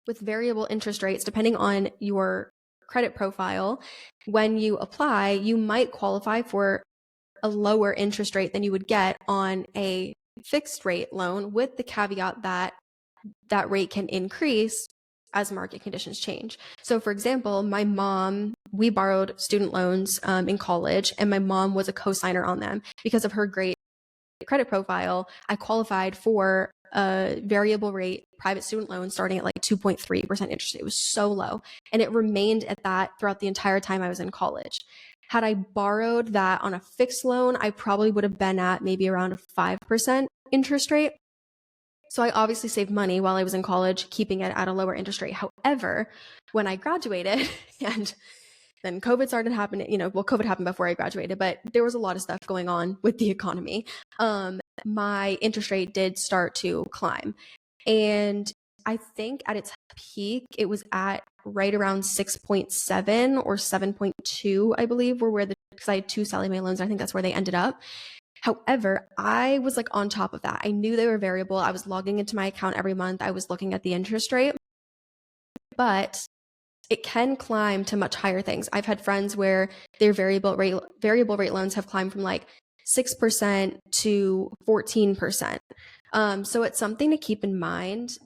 with variable interest rates, depending on your credit profile, when you apply, you might qualify for a lower interest rate than you would get on a fixed rate loan, with the caveat that that rate can increase as market conditions change. So for example, my mom, we borrowed student loans in college, and my mom was a co-signer on them. Because of her great credit profile, I qualified for a variable rate private student loan starting at like 2.3% interest. It was so low, and it remained at that throughout the entire time I was in college. Had I borrowed that on a fixed loan, I probably would have been at maybe around a 5% interest rate. So I obviously saved money while I was in college, keeping it at a lower interest rate. However, when I graduated and then COVID started happening, well, COVID happened before I graduated, but there was a lot of stuff going on with the economy. My interest rate did start to climb. And I think at its peak, it was at right around 6.7 or 7.2, I believe, because I had two Sallie Mae loans. I think that's where they ended up. However, I was like on top of that. I knew they were variable. I was logging into my account every month. I was looking at the interest rate, but it can climb to much higher things. I've had friends where their variable rate loans have climbed from like 6% to 14%. So it's something to keep in mind.